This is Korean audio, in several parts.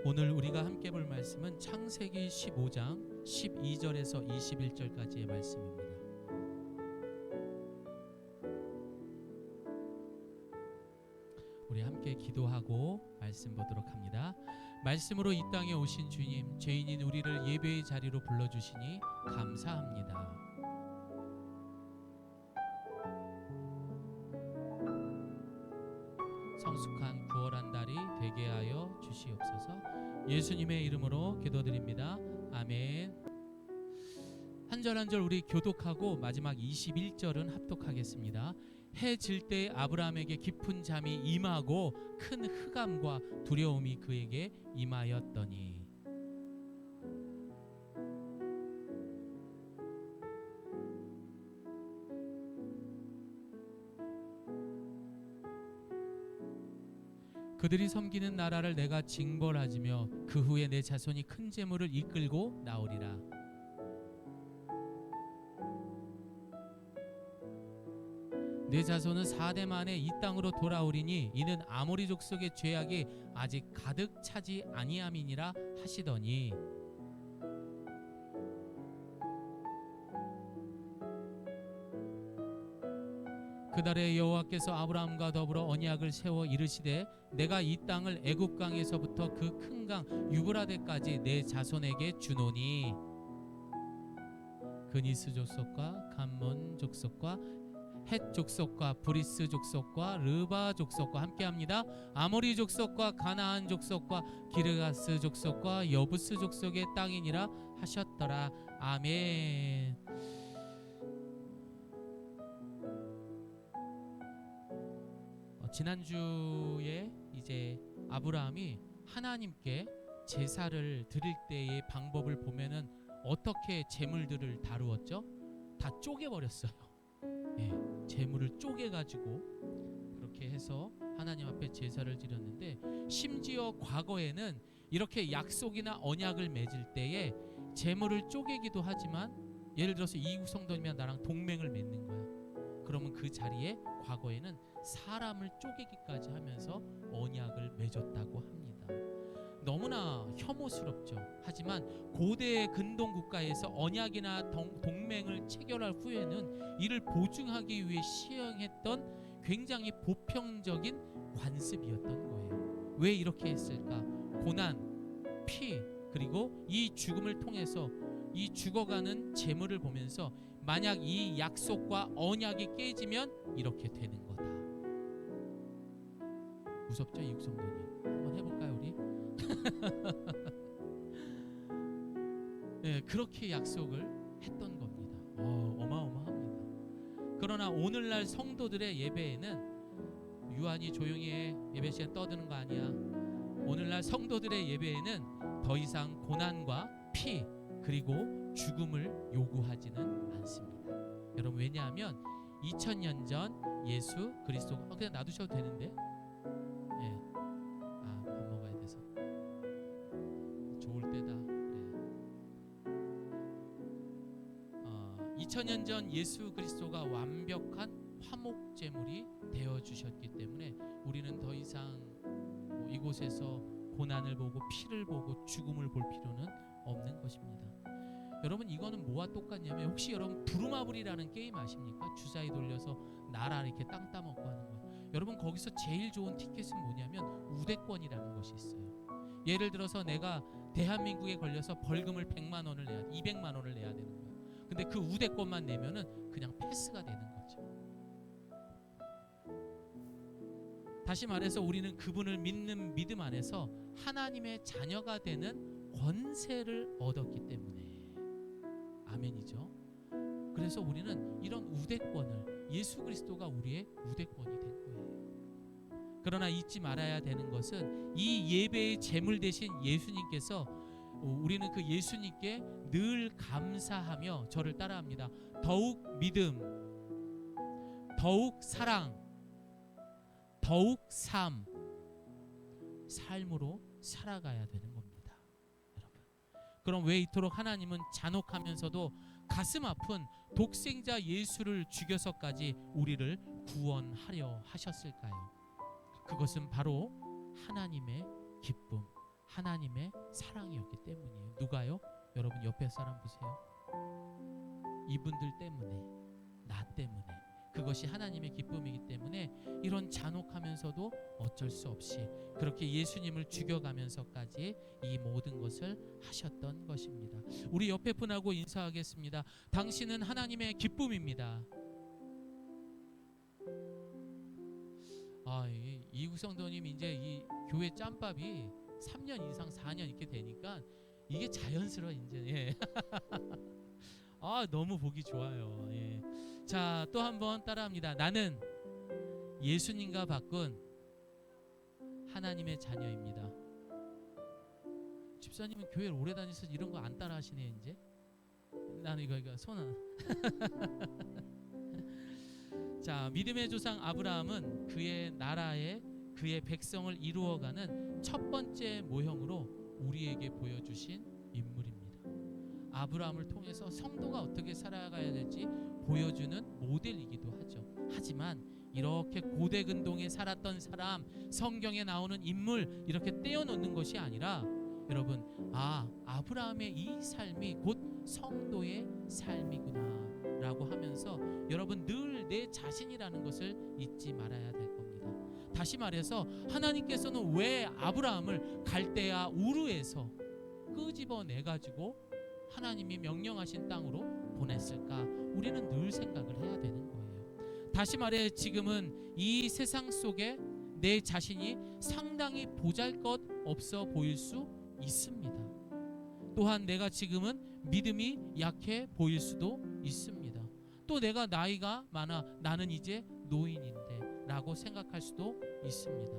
오늘 우리가 함께 볼 말씀은 창세기 15장 12절에서 21절까지의 말씀입니다. 우리 함께 기도하고 말씀 보도록 합니다. 말씀으로 이 땅에 오신 주님, 죄인인 우리를 예배의 자리로 불러주시니 감사합니다. 성숙한 구월한 달이 되게 하여 주시옵소서. 예수님의 이름으로 기도드립니다. 아멘. 한 절 한 절 우리 교독하고 마지막 21절은 합독하겠습니다. 해 질 때 아브라함에게 깊은 잠이 임하고 큰 흑암과 두려움이 그에게 임하였더니. 그들이 섬기는 나라를 내가 징벌하지며 그 후에 내 자손이 큰 재물을 이끌고 나오리라. 내 자손은 4대 만에 이 땅으로 돌아오리니 이는 아모리 족속의 죄악이 아직 가득 차지 아니함이니라 하시더니. 그날에 여호와께서 아브라함과 더불어 언약을 세워 이르시되 내가 이 땅을 애굽 강에서부터 그 큰 강 유브라데까지 내 자손에게 주노니. 그니스 족속과 감몬 족속과 헷 족속과 브리스 족속과 르바 족속과 함께합니다. 아모리 족속과 가나안 족속과 기르가스 족속과 여부스 족속의 땅이니라 하셨더라. 아멘. 지난주에 이제 아브라함이 하나님께 제사를 드릴 때의 방법을 보면은 어떻게 제물들을 다루었죠? 다 쪼개버렸어요. 예, 제물을 쪼개가지고 그렇게 해서 하나님 앞에 제사를 드렸는데, 심지어 과거에는 이렇게 약속이나 언약을 맺을 때에 제물을 쪼개기도 하지만, 예를 들어서 이국 성도님이랑 나랑 동맹을 맺는 거야. 그러면 그 자리에 과거에는 사람을 쪼개기까지 하면서 언약을 맺었다고 합니다. 너무나 혐오스럽죠. 하지만 고대의 근동 국가에서 언약이나 동맹을 체결할 후에는 이를 보증하기 위해 시행했던 굉장히 보편적인 관습이었던 거예요. 왜 이렇게 했을까? 고난, 피, 그리고 이 죽음을 통해서 이 죽어가는 재물을 보면서 만약 이 약속과 언약이 깨지면 이렇게 되는 거다. 무섭죠, 이국 성도님? 한번 해볼까요, 우리? 네, 그렇게 약속을 했던 겁니다. 어마어마합니다. 그러나 오늘날 성도들의 예배에는, 유한이 조용히 해, 예배 시간 떠드는 거 아니야. 오늘날 성도들의 예배에는 더 이상 고난과 피 그리고 죽음을 요구하지는 않습니다. 여러분, 왜냐하면 2000년 전 예수 그리스도가 그냥 놔두셔도 되는데, 예, 밥 먹어야 돼서 좋을 때다. 예. 2000년 전 예수 그리스도가 완벽한 화목제물이 되어 주셨기 때문에 우리는 더 이상 이곳에서 고난을 보고 피를 보고 죽음을 볼 필요는 없는 것입니다. 여러분, 이거는 뭐와 똑같냐면, 혹시 여러분 부루마블이라는 게임 아십니까? 주사위 돌려서 나라 이렇게 땅 따먹고 하는 거. 여러분, 거기서 제일 좋은 티켓은 뭐냐면 우대권이라는 것이 있어요. 예를 들어서 내가 대한민국에 걸려서 벌금을 100만 원을 내야, 200만 원을 내야 되는 거예요. 근데 그 우대권만 내면은 그냥 패스가 되는 거죠. 다시 말해서 우리는 그분을 믿는 믿음 안에서 하나님의 자녀가 되는 권세를 얻었기 때문에, 아멘이죠. 그래서 우리는 이런 우대권을, 예수 그리스도가 우리의 우대권이 된 거예요. 그러나 잊지 말아야 되는 것은 이 예배의 제물 되신 예수님께서, 우리는 그 예수님께 늘 감사하며 저를 따라합니다. 더욱 믿음, 더욱 사랑, 더욱 삶으로 살아가야 되는 겁니다. 여러분, 그럼 왜 이토록 하나님은 잔혹하면서도 가슴 아픈 독생자 예수를 죽여서까지 우리를 구원하려 하셨을까요? 그것은 바로 하나님의 기쁨, 하나님의 사랑이었기 때문이에요. 누가요? 여러분 옆에 사람 보세요. 이분들 때문에, 나 때문에, 그것이 하나님의 기쁨이기 때문에 이런 잔혹하면서도 어쩔 수 없이 그렇게 예수님을 죽여가면서까지 이 모든 것을 하셨던 것입니다. 우리 옆에 분하고 인사하겠습니다. 당신은 하나님의 기쁨입니다. 이구성도님 이제 이 교회 짬밥이 3년 이상 4년 이렇게 되니까 이게 자연스러워 이제. 예. 너무 보기 좋아요. 예. 자, 또 한번 따라합니다. 나는 예수님과 바꾼 하나님의 자녀입니다. 집사님은 교회를 오래 다니셔서 이런 거 안 따라하시네요. 이제 나는 이거 손 자, 믿음의 조상 아브라함은 그의 나라에 그의 백성을 이루어가는 첫 번째 모형으로 우리에게 보여주신 인물입니다. 아브라함을 통해서 성도가 어떻게 살아가야 될지 보여주는 모델이기도 하죠. 하지만 이렇게 고대 근동에 살았던 사람, 성경에 나오는 인물 이렇게 떼어놓는 것이 아니라 여러분, 아브라함의 이 삶이 곧 성도의 삶이구나 라고 하면서 여러분 늘 내 자신이라는 것을 잊지 말아야 될 겁니다. 다시 말해서 하나님께서는 왜 아브라함을 갈대아 우르에서 끄집어내 가지고 하나님이 명령하신 땅으로 보냈을까? 우리는 늘 생각을 해야 되는 거예요. 다시 말해 지금은 이 세상 속에 내 자신이 상당히 보잘것없어 보일 수 있습니다. 또한 내가 지금은 믿음이 약해 보일 수도 있습니다. 또 내가 나이가 많아 나는 이제 노인인데 라고 생각할 수도 있습니다.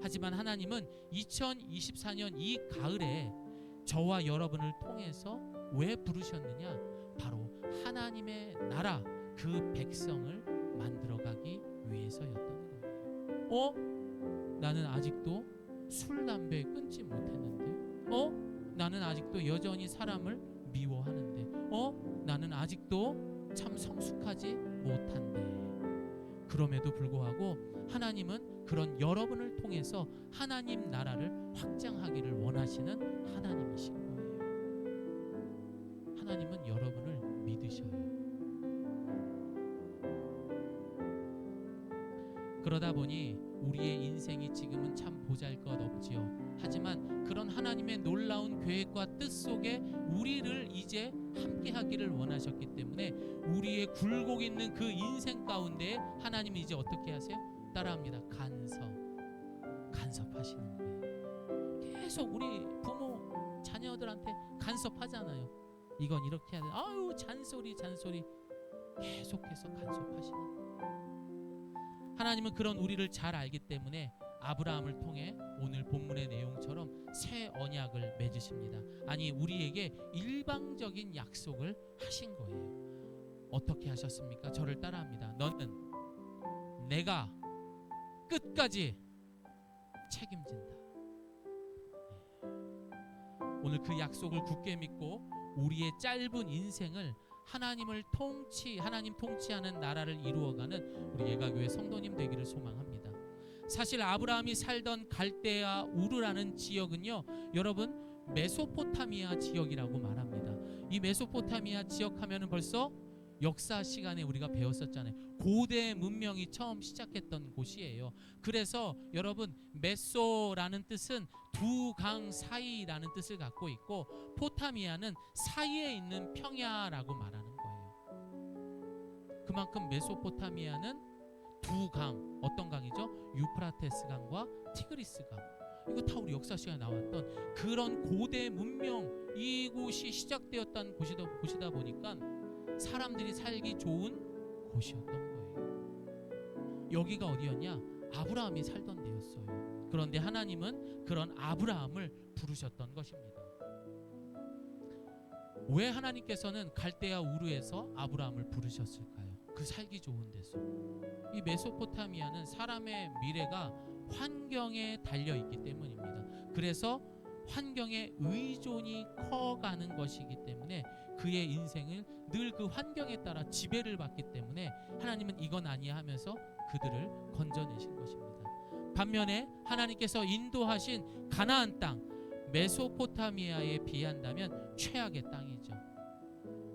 하지만 하나님은 2024년 이 가을에 저와 여러분을 통해서 왜 부르셨느냐? 바로 하나님의 나라 그 백성을 만들어가기 위해서였던 거예요. 나는 아직도 술, 담배 끊지 못했는데 나는 아직도 여전히 사람을 미워하는데 나는 아직도 참 성숙하지 못한데 그럼에도 불구하고 하나님은 그런 여러분을 통해서 하나님 나라를 확장하기를 원하시는 하나님이신 거예요. 하나님은 여러분을 믿으셔요. 그러다 보니 우리의 인생이 지금은 참 보잘것없지요. 하지만 그런 하나님의 놀라운 계획과 뜻 속에 우리를 이제 함께하기를 원하셨기 때문에 우리의 굴곡 있는 그 인생 가운데 하나님이 이제 어떻게 하세요? 따라합니다. 간섭하시는 거예요. 계속 우리 부모 자녀들한테 간섭하잖아요. 이건 이렇게 해야 돼. 잔소리 계속해서 간섭하시는 거예요. 하나님은 그런 우리를 잘 알기 때문에 아브라함을 통해 오늘 본문의 내용처럼 새 언약을 맺으십니다. 아니 우리에게 일방적인 약속을 하신 거예요. 어떻게 하셨습니까? 저를 따라합니다. 너는 내가 끝까지 책임진다. 오늘 그 약속을 굳게 믿고 우리의 짧은 인생을 하나님 통치하는 나라를 이루어가는 우리 예가교회 성도님 되기를 소망합니다. 사실 아브라함이 살던 갈대아 우르라는 지역은요, 여러분 메소포타미아 지역이라고 말합니다. 이 메소포타미아 지역하면은 벌써 역사 시간에 우리가 배웠었잖아요. 고대 문명이 처음 시작했던 곳이에요. 그래서 여러분 메소라는 뜻은 두 강 사이라는 뜻을 갖고 있고 포타미아는 사이에 있는 평야라고 말하는 거예요. 그만큼 메소포타미아는 두 강, 어떤 강이죠? 유프라테스 강과 티그리스 강. 이거 다 우리 역사 시간에 나왔던 그런 고대 문명, 이곳이 시작되었던 곳이다 보니까 사람들이 살기 좋은 곳이었던 거예요. 여기가 어디였냐? 아브라함이 살던 데였어요. 그런데 하나님은 그런 아브라함을 부르셨던 것입니다. 왜 하나님께서는 갈대아 우르에서 아브라함을 부르셨을까요? 그 살기 좋은 데서. 이 메소포타미아는 사람의 미래가 환경에 달려있기 때문입니다. 그래서 환경에 의존이 커가는 것이기 때문에 그의 인생을 늘 그 환경에 따라 지배를 받기 때문에 하나님은 이건 아니야 하면서 그들을 건져내신 것입니다. 반면에 하나님께서 인도하신 가나안 땅, 메소포타미아에 비한다면 최악의 땅이죠.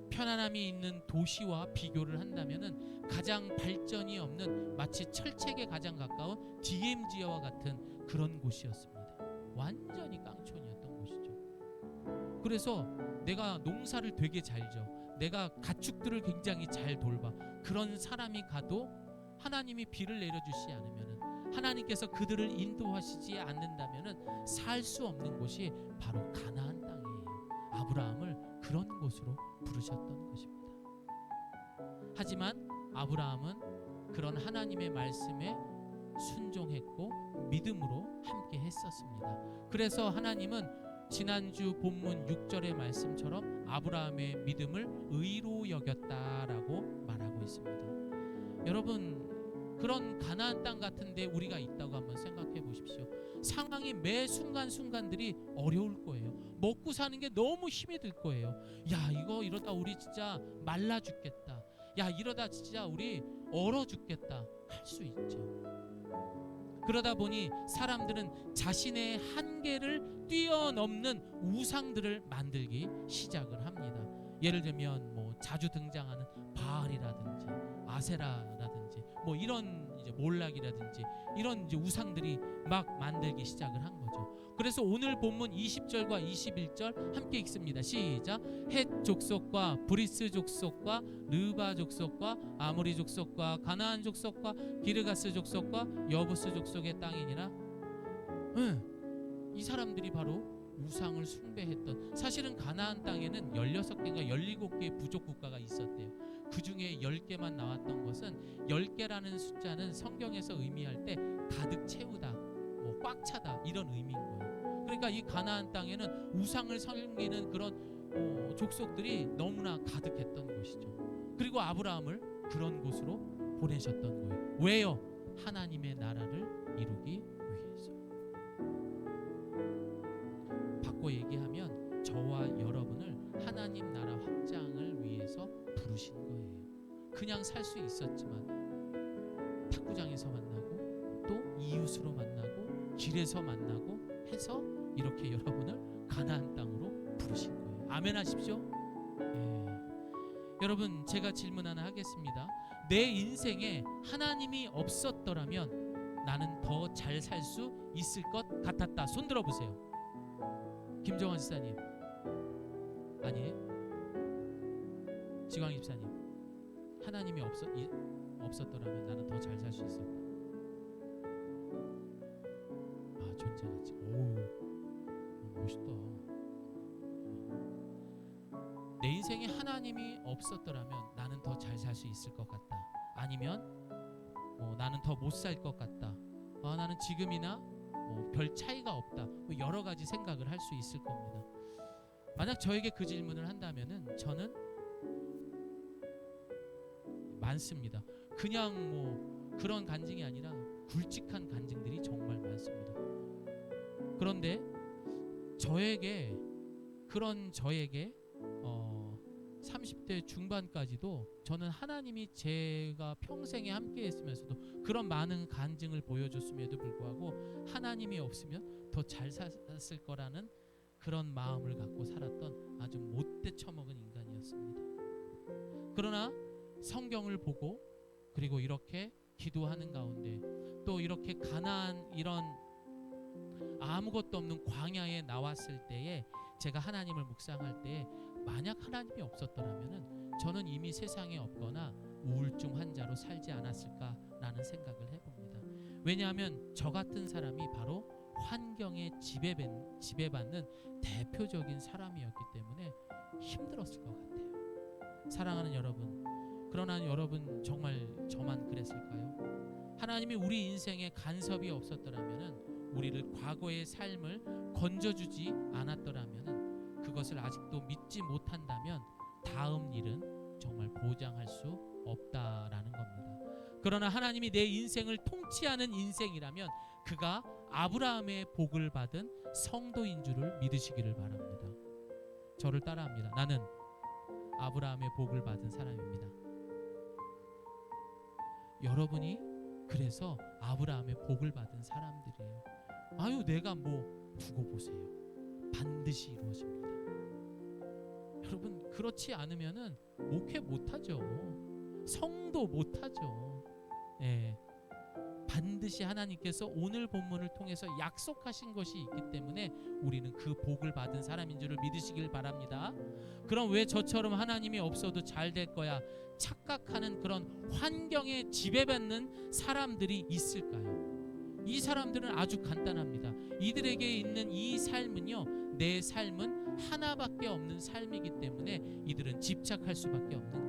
편안함이 있는 도시와 비교를 한다면은 가장 발전이 없는 마치 철책에 가장 가까운 DMZ와 같은 그런 곳이었습니다. 완전히 깡촌이었던 곳이죠. 그래서 내가 농사를 되게 잘 져, 내가 가축들을 굉장히 잘 돌봐, 그런 사람이 가도 하나님이 비를 내려주시지 않으면은, 하나님께서 그들을 인도하시지 않는다면은 살 수 없는 곳이 바로 가나안 땅이에요. 아브라함을 그런 곳으로 부르셨던 것입니다. 하지만 아브라함은 그런 하나님의 말씀에 순종했고 믿음으로 함께 했었습니다. 그래서 하나님은 지난주 본문 6절의 말씀처럼 아브라함의 믿음을 의로 여겼다라고 말하고 있습니다. 여러분, 그런 가나안 땅 같은데 우리가 있다고 한번 생각해 보십시오. 상황이 매 순간순간들이 어려울 거예요. 먹고 사는 게 너무 힘이 들 거예요. 야, 이러다 우리 진짜 말라 죽겠다. 야, 이러다 진짜 우리 얼어 죽겠다 할 수 있죠. 그러다 보니 사람들은 자신의 한계를 뛰어넘는 우상들을 만들기 시작을 합니다. 예를 들면 자주 등장하는 바알이라든지 아세라라든지 이런 이제 몰락이라든지 이런 이제 우상들이 막 만들기 시작을 한 거죠. 그래서 오늘 본문 20절과 21절 함께 읽습니다. 시작. 헷 족속과 브리스 족속과 르바 족속과 아모리 족속과 가나안 족속과 기르가스 족속과 여부스 족속의 땅이니라. 이 사람들이 바로 우상을 숭배했던, 사실은 가나안 땅에는 16개인가 17개의 부족 국가가 있었대요. 그 중에 10개만 나왔던 것은, 10개라는 숫자는 성경에서 의미할 때 가득 채우다, 꽉 차다 이런 의미인 거예요. 그러니까 이 가나안 땅에는 우상을 섬기는 그런 족속들이 너무나 가득했던 것이죠. 그리고 아브라함을 그런 곳으로 보내셨던 거예요. 왜요? 하나님의 나라를 이루기 위해서. 바꿔 얘기하면 저와 여러분을 하나님 나라 확장을 위해서 부르신 거예요. 그냥 살 수 있었지만 탁구장에서 만나고 또 이웃으로 만나고 길에서 만나고 해서 이렇게 여러분을 가나안 땅으로 부르신 거예요. 아멘 하십시오. 여러분, 제가 질문 하나 하겠습니다. 내 인생에 하나님이 없었더라면 나는 더 잘 살 수 있을 것 같았다. 손 들어보세요. 김정환 지사님 아니에요? 지광 집사님, 하나님이 없었더라면 나는 더 잘 살 수 있었다. 존재하지. 멋있다. 내 인생에 하나님이 없었더라면 나는 더 잘 살 수 있을 것 같다. 아니면 나는 더 못 살 것 같다. 나는 지금이나 별 차이가 없다. 여러 가지 생각을 할 수 있을 겁니다. 만약 저에게 그 질문을 한다면은 저는 많습니다. 그냥 그런 간증이 아니라 굵직한 간증들이 정말 많습니다. 그런데 저에게 30대 중반까지도 저는 하나님이 제가 평생에 함께 했으면서도 그런 많은 간증을 보여줬음에도 불구하고 하나님이 없으면 더 잘 살았을 거라는 그런 마음을 갖고 살았던 아주 못돼 처먹은 인간이었습니다. 그러나 성경을 보고 그리고 이렇게 기도하는 가운데 또 이렇게 가나안 이런 아무것도 없는 광야에 나왔을 때에 제가 하나님을 묵상할 때에 만약 하나님이 없었더라면 저는 이미 세상에 없거나 우울증 환자로 살지 않았을까라는 생각을 해봅니다. 왜냐하면 저 같은 사람이 바로 환경에 지배받는 대표적인 사람이었기 때문에 힘들었을 것 같아요. 사랑하는 여러분, 그러나 여러분 정말 저만 그랬을까요? 하나님이 우리 인생에 간섭이 없었더라면, 우리를 과거의 삶을 건져주지 않았더라면, 그것을 아직도 믿지 못한다면 다음 일은 정말 보장할 수 없다라는 겁니다. 그러나 하나님이 내 인생을 통치하는 인생이라면 그가 아브라함의 복을 받은 성도인 줄을 믿으시기를 바랍니다. 저를 따라합니다. 나는 아브라함의 복을 받은 사람입니다. 여러분이 그래서 아브라함의 복을 받은 사람들이에요. 내가 두고 보세요. 반드시 이루어집니다. 여러분, 그렇지 않으면은 목회 못하죠. 성도 못하죠. 예. 반드시 하나님께서 오늘 본문을 통해서 약속하신 것이 있기 때문에 우리는 그 복을 받은 사람인 줄을 믿으시길 바랍니다. 그럼 왜 저처럼 하나님이 없어도 잘 될 거야 착각하는 그런 환경에 지배받는 사람들이 있을까요? 이 사람들은 아주 간단합니다. 이들에게 있는 이 삶은요, 내 삶은 하나밖에 없는 삶이기 때문에 이들은 집착할 수밖에 없는 거예요.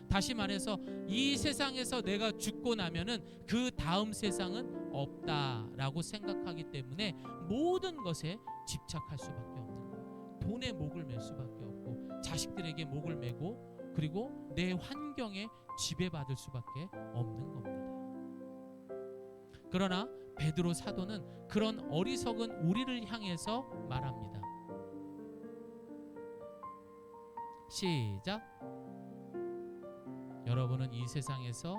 다시 말해서 이 세상에서 내가 죽고 나면은 그 다음 세상은 없다라고 생각하기 때문에 모든 것에 집착할 수밖에 없는 거예요. 돈에 목을 맬 수밖에 없고, 자식들에게 목을 매고, 그리고 내 환경에 지배받을 수밖에 없는 겁니다. 그러나 베드로 사도는 그런 어리석은 우리를 향해서 말합니다. 시작. 여러분은 이 세상에서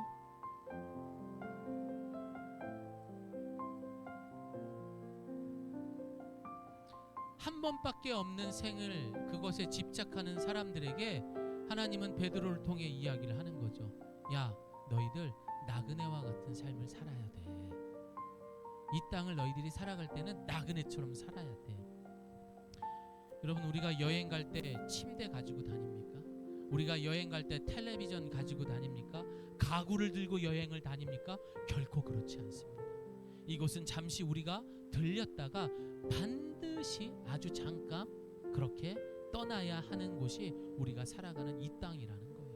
한 번밖에 없는 생을 그것에 집착하는 사람들에게 하나님은 베드로를 통해 이야기를 하는 거죠. 야, 너희들 나그네와 같은 삶을 살아야 돼. 이 땅을 너희들이 살아갈 때는 나그네처럼 살아야 돼. 여러분, 우리가 여행 갈 때 침대 가지고 다닙니까? 우리가 여행 갈 때 텔레비전 가지고 다닙니까? 가구를 들고 여행을 다닙니까? 결코 그렇지 않습니다. 이곳은 잠시 우리가 들렸다가 반드시 아주 잠깐 그렇게 떠나야 하는 곳이 우리가 살아가는 이 땅이라는 거예요.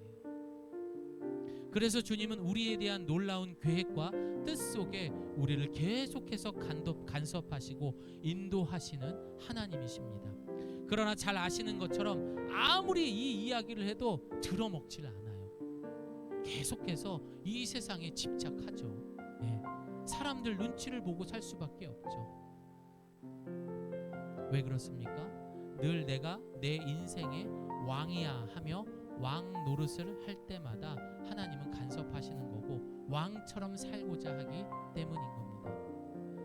그래서 주님은 우리에 대한 놀라운 계획과 뜻 속에 우리를 계속해서 간섭하시고 인도하시는 하나님이십니다. 그러나 잘 아시는 것처럼 아무리 이 이야기를 해도 들어먹질 않아요. 계속해서 이 세상에 집착하죠. 예. 사람들 눈치를 보고 살 수밖에 없죠. 왜 그렇습니까? 늘 내가 내 인생의 왕이야 하며 왕 노릇을 할 때마다 하나님은 간섭하시는 거고 왕처럼 살고자 하기 때문인 겁니다.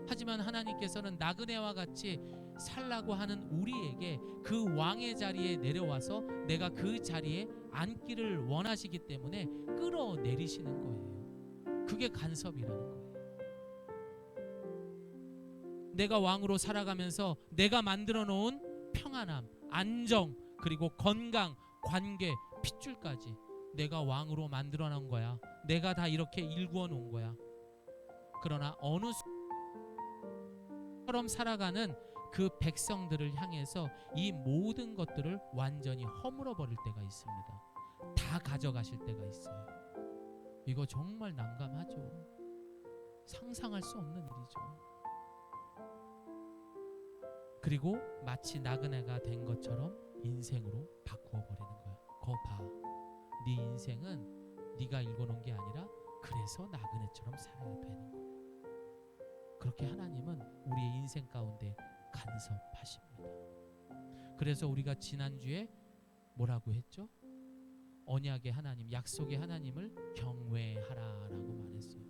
하지만 하나님께서는 나그네와 같이 살라고 하는 우리에게 그 왕의 자리에 내려와서 내가 그 자리에 앉기를 원하시기 때문에 끌어내리시는 거예요. 그게 간섭이라는 거예요. 내가 왕으로 살아가면서 내가 만들어 놓은 평안함, 안정, 그리고 건강, 관계, 핏줄까지 내가 왕으로 만들어 놓은 거야. 내가 다 이렇게 일구어 놓은 거야. 그러나 어느 처럼 살아가는 그 백성들을 향해서 이 모든 것들을 완전히 허물어 버릴 때가 있습니다. 다 가져가실 때가 있어요. 이거 정말 난감하죠. 상상할 수 없는 일이죠. 그리고 마치 나그네가 된 것처럼 인생으로 바꾸어 버리는 거야. 거 봐. 네 인생은 네가 읽어놓은 게 아니라 그래서 나그네처럼 살아야 되는 거야. 그렇게 하나님은 우리의 인생 가운데 간섭하십니다. 그래서 우리가 지난주에 뭐라고 했죠? 언약의 하나님, 약속의 하나님을 경외하라라고 말했어요.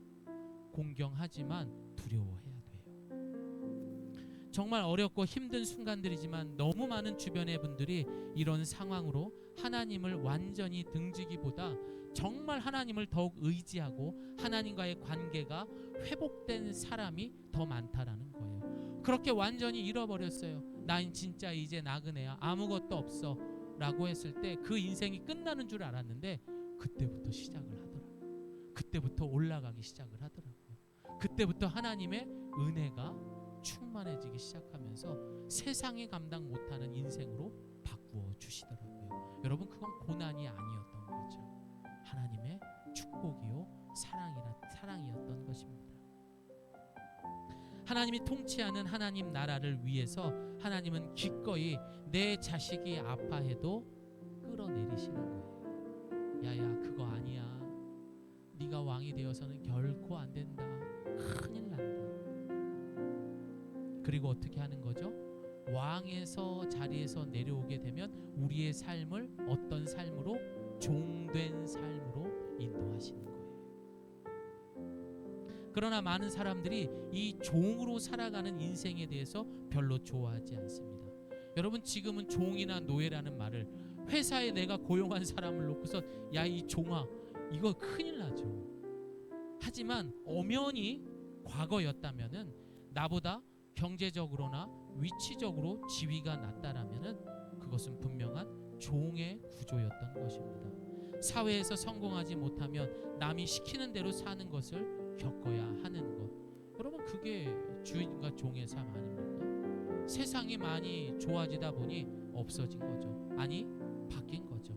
공경하지만 두려워해야 돼요. 정말 어렵고 힘든 순간들이지만 너무 많은 주변의 분들이 이런 상황으로 하나님을 완전히 등지기보다 정말 하나님을 더욱 의지하고 하나님과의 관계가 회복된 사람이 더 많다라는 거예요. 그렇게 완전히 잃어버렸어요. 난 진짜 이제 나그네야, 아무것도 없어 라고 했을 때 그 인생이 끝나는 줄 알았는데 그때부터 시작을 하더라고요. 그때부터 올라가기 시작을 하더라고요. 그때부터 하나님의 은혜가 충만해지기 시작하면서 세상이 감당 못하는 인생으로 바꾸어 주시더라고요. 여러분, 그건 고난이 아니었던 거죠. 하나님의 축복이요 사랑이었던 것입니다. 하나님이 통치하는 하나님 나라를 위해서 하나님은 기꺼이 내 자식이 아파해도 끌어내리시는 거예요. 야야, 그거 아니야. 네가 왕이 되어서는 결코 안 된다. 큰일 난다. 그리고 어떻게 하는 거죠? 왕에서 자리에서 내려오게 되면 우리의 삶을 어떤 삶으로? 종된 삶으로 인도하시는 거예요. 그러나 많은 사람들이 이 종으로 살아가는 인생에 대해서 별로 좋아하지 않습니다. 여러분, 지금은 종이나 노예라는 말을, 회사에 내가 고용한 사람을 놓고서 야 이 종아, 이거 큰일 나죠. 하지만 엄연히 과거였다면은, 나보다 경제적으로나 위치적으로 지위가 낮다라면은 그것은 분명한 종의 구조였던 것입니다. 사회에서 성공하지 못하면 남이 시키는 대로 사는 것을 겪어야 하는 것. 여러분, 그게 주인과 종의 삶 아닙니까? 세상이 많이 좋아지다 보니 없어진 거죠. 아니, 바뀐 거죠.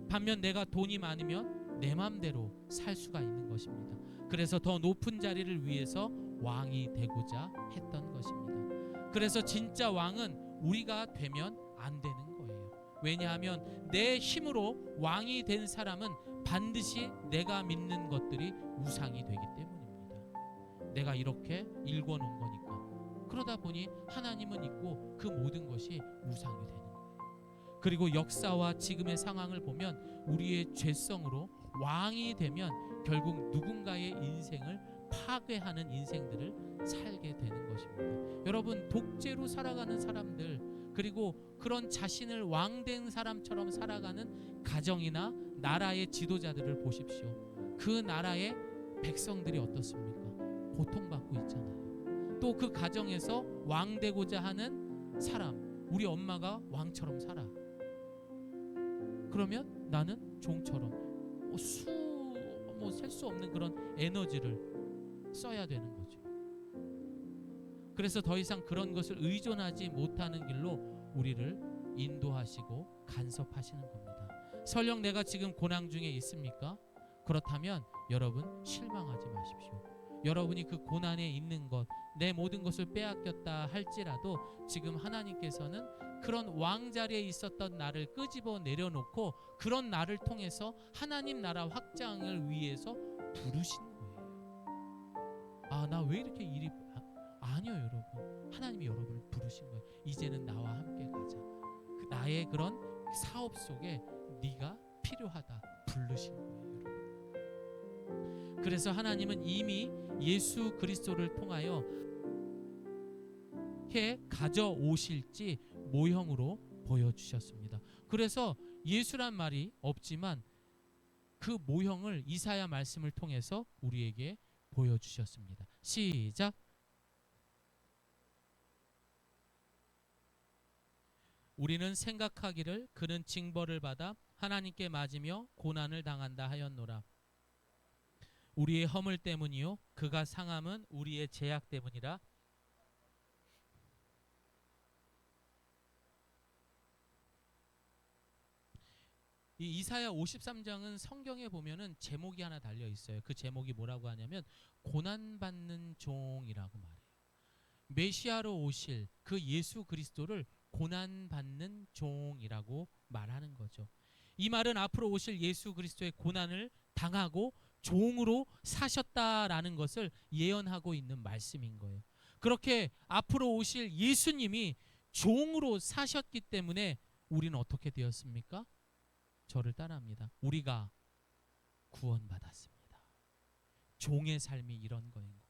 반면 내가 돈이 많으면 내 맘대로 살 수가 있는 것입니다. 그래서 더 높은 자리를 위해서 왕이 되고자 했던 것입니다. 그래서 진짜 왕은 우리가 되면 안 되는 거예요. 왜냐하면 내 힘으로 왕이 된 사람은 반드시 내가 믿는 것들이 우상이 되기 때문입니다. 내가 이렇게 일궈놓은 거니까. 그러다 보니 하나님은 있고 그 모든 것이 우상이 되는 거예요. 그리고 역사와 지금의 상황을 보면 우리의 죄성으로 왕이 되면 결국 누군가의 인생을 파괴하는 인생들을 살게 되는 것입니다. 여러분, 독재로 살아가는 사람들, 그리고 그런 자신을 왕된 사람처럼 살아가는 가정이나 나라의 지도자들을 보십시오. 그 나라의 백성들이 어떻습니까? 고통받고 있잖아요. 또 그 가정에서 왕되고자 하는 사람, 우리 엄마가 왕처럼 살아. 그러면 나는 종처럼 셀 수 없는 그런 에너지를 써야 되는 거죠. 그래서 더 이상 그런 것을 의존하지 못하는 길로 우리를 인도하시고 간섭하시는 겁니다. 설령 내가 지금 고난 중에 있습니까? 그렇다면 여러분, 실망하지 마십시오. 여러분이 그 고난에 있는 것, 내 모든 것을 빼앗겼다 할지라도 지금 하나님께서는 그런 왕자리에 있었던 나를 끄집어 내려놓고 그런 나를 통해서 하나님 나라 확장을 위해서 부르신 거예요. 아, 나 왜 이렇게 일이 아니요, 여러분. 하나님이 여러분을 부르신 거예요. 이제는 나와 함께 가자. 나의 그런 사업 속에 네가 필요하다 부르신 거예요, 여러분. 그래서 하나님은 이미 예수 그리스도를 통하여 해 가져오실지 모형으로 보여주셨습니다. 그래서 예수란 말이 없지만 그 모형을 이사야 말씀을 통해서 우리에게 보여주셨습니다. 시작. 우리는 생각하기를 그는 징벌을 받아 하나님께 맞으며 고난을 당한다 하였노라. 우리의 허물 때문이요 그가 상함은 우리의 죄악 때문이라. 이 이사야 53장은 성경에 보면은 제목이 하나 달려 있어요. 그 제목이 뭐라고 하냐면 고난받는 종이라고 말해요. 메시아로 오실 그 예수 그리스도를 고난받는 종이라고 말하는 거죠. 이 말은 앞으로 오실 예수 그리스도의 고난을 당하고 종으로 사셨다라는 것을 예언하고 있는 말씀인 거예요. 그렇게 앞으로 오실 예수님이 종으로 사셨기 때문에 우리는 어떻게 되었습니까? 저를 따라합니다. 우리가 구원받았습니다. 종의 삶이 이런 거인 거예요.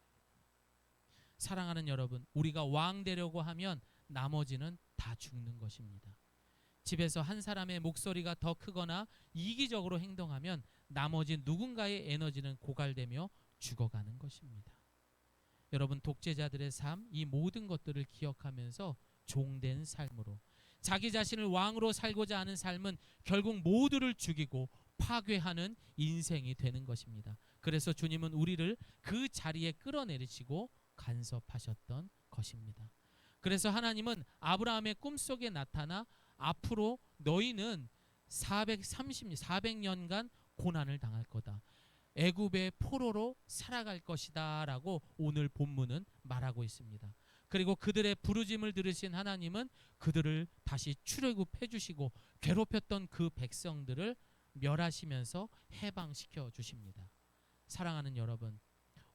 사랑하는 여러분, 우리가 왕 되려고 하면 나머지는 다 죽는 것입니다. 집에서 한 사람의 목소리가 더 크거나 이기적으로 행동하면 나머지 누군가의 에너지는 고갈되며 죽어가는 것입니다. 여러분, 독재자들의 삶, 이 모든 것들을 기억하면서 종된 삶으로, 자기 자신을 왕으로 살고자 하는 삶은 결국 모두를 죽이고 파괴하는 인생이 되는 것입니다. 그래서 주님은 우리를 그 자리에 끌어내리시고 간섭하셨던 것입니다. 그래서 하나님은 아브라함의 꿈속에 나타나 앞으로 너희는 400년간 고난을 당할 거다. 애굽의 포로로 살아갈 것이다 라고 오늘 본문은 말하고 있습니다. 그리고 그들의 부르짐을 들으신 하나님은 그들을 다시 출애굽해 주시고 괴롭혔던 그 백성들을 멸하시면서 해방시켜 주십니다. 사랑하는 여러분,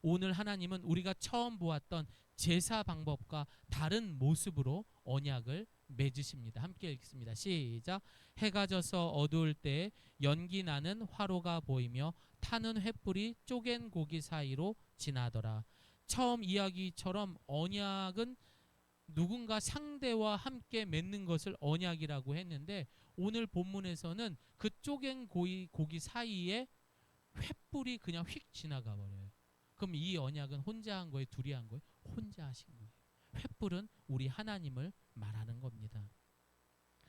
오늘 하나님은 우리가 처음 보았던 제사 방법과 다른 모습으로 언약을 맺으십니다. 함께 읽습니다. 시작. 해가 져서 어두울 때 연기 나는 화로가 보이며 타는 횃불이 쪼갠 고기 사이로 지나더라. 처음 이야기처럼 언약은 누군가 상대와 함께 맺는 것을 언약이라고 했는데, 오늘 본문에서는 그 쪼갠 고기 사이에 횃불이 그냥 휙 지나가 버려요. 그럼 이 언약은 혼자 한 거예요? 둘이 한 거예요? 혼자 하신 거예요. 횃불은 우리 하나님을 말하는 겁니다.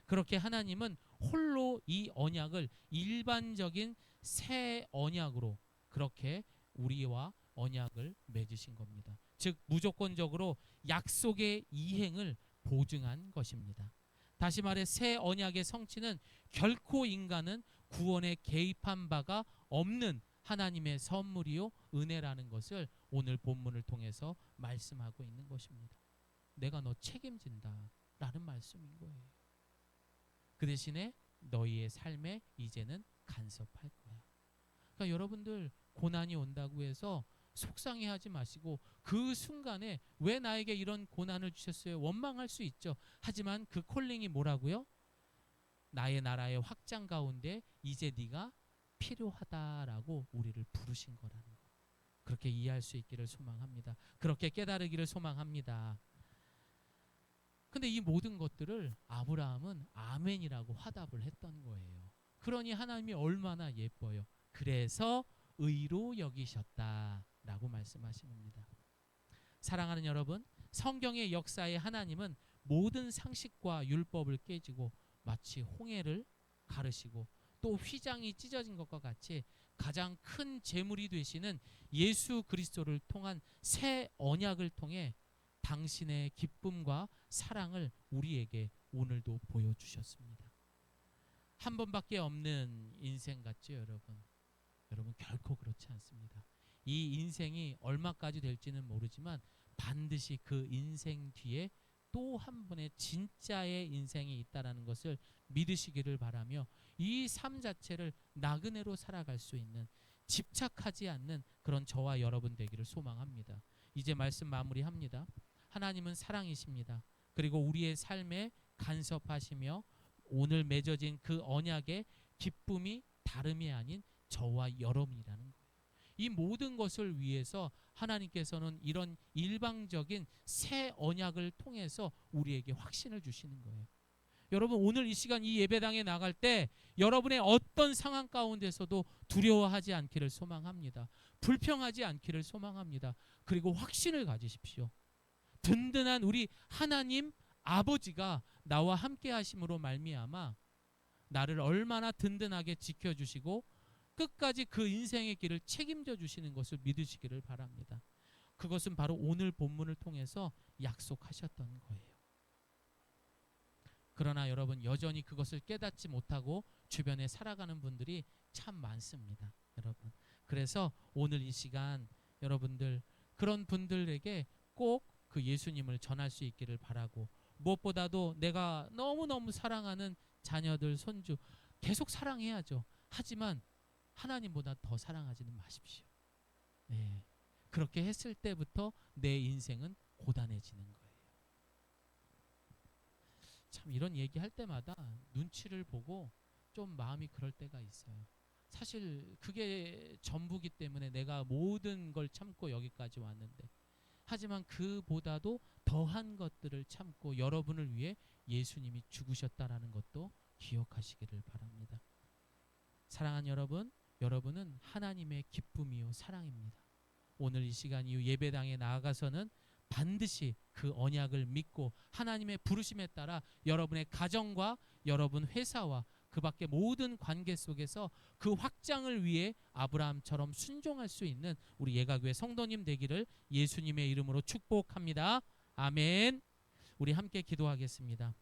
그렇게 하나님은 홀로 이 언약을 일반적인 새 언약으로 그렇게 우리와 언약을 맺으신 겁니다. 즉 무조건적으로 약속의 이행을 보증한 것입니다. 다시 말해 새 언약의 성취는 결코 인간은 구원에 개입한 바가 없는 하나님의 선물이요 은혜라는 것을 오늘 본문을 통해서 말씀하고 있는 것입니다. 내가 너 책임진다 라는 말씀인 거예요. 그 대신에 너희의 삶에 이제는 간섭할 거야. 그러니까 여러분들 고난이 온다고 해서 속상해하지 마시고, 그 순간에 왜 나에게 이런 고난을 주셨어요? 원망할 수 있죠. 하지만 그 콜링이 뭐라고요? 나의 나라의 확장 가운데 이제 네가 필요하다라고 우리를 부르신 거라는 거. 그렇게 이해할 수 있기를 소망합니다. 그렇게 깨달으기를 소망합니다. 근데 이 모든 것들을 아브라함은 아멘이라고 화답을 했던 거예요. 그러니 하나님이 얼마나 예뻐요. 그래서 의로 여기셨다라고 말씀하신 겁니다. 사랑하는 여러분, 성경의 역사에 하나님은 모든 상식과 율법을 깨지고 마치 홍해를 가르시고 또 휘장이 찢어진 것과 같이 가장 큰 제물이 되시는 예수 그리스도를 통한 새 언약을 통해 당신의 기쁨과 사랑을 우리에게 오늘도 보여주셨습니다. 한 번밖에 없는 인생 같죠, 여러분? 여러분 결코 그렇지 않습니다. 이 인생이 얼마까지 될지는 모르지만 반드시 그 인생 뒤에 또 한 번의 진짜의 인생이 있다라는 것을 믿으시기를 바라며, 이 삶 자체를 나그네로 살아갈 수 있는, 집착하지 않는 그런 저와 여러분 되기를 소망합니다. 이제 말씀 마무리합니다. 하나님은 사랑이십니다. 그리고 우리의 삶에 간섭하시며 오늘 맺어진 그 언약의 기쁨이 다름이 아닌 저와 여러분이라는 거예요. 이 모든 것을 위해서 하나님께서는 이런 일방적인 새 언약을 통해서 우리에게 확신을 주시는 거예요. 여러분 오늘 이 시간 이 예배당에 나갈 때 여러분의 어떤 상황 가운데서도 두려워하지 않기를 소망합니다. 불평하지 않기를 소망합니다. 그리고 확신을 가지십시오. 든든한 우리 하나님 아버지가 나와 함께 하심으로 말미암아 나를 얼마나 든든하게 지켜주시고 끝까지 그 인생의 길을 책임져 주시는 것을 믿으시기를 바랍니다. 그것은 바로 오늘 본문을 통해서 약속하셨던 거예요. 그러나 여러분 여전히 그것을 깨닫지 못하고 주변에 살아가는 분들이 참 많습니다. 여러분. 그래서 오늘 이 시간 여러분들 그런 분들에게 꼭 그 예수님을 전할 수 있기를 바라고, 무엇보다도 내가 너무너무 사랑하는 자녀들, 손주 계속 사랑해야죠. 하지만 하나님보다 더 사랑하지는 마십시오. 네. 그렇게 했을 때부터 내 인생은 고단해지는 거예요. 참 이런 얘기할 때마다 눈치를 보고 좀 마음이 그럴 때가 있어요. 사실 그게 전부기 때문에 내가 모든 걸 참고 여기까지 왔는데, 하지만 그보다도 더한 것들을 참고 여러분을 위해 예수님이 죽으셨다라는 것도 기억하시기를 바랍니다. 사랑하는 여러분, 여러분은 하나님의 기쁨이요 사랑입니다. 오늘 이 시간 이후 예배당에 나아가서는 반드시 그 언약을 믿고 하나님의 부르심에 따라 여러분의 가정과 여러분 회사와 그 밖의 모든 관계 속에서 그 확장을 위해 아브라함처럼 순종할 수 있는 우리 예가교회 성도님 되기를 예수님의 이름으로 축복합니다. 아멘. 우리 함께 기도하겠습니다.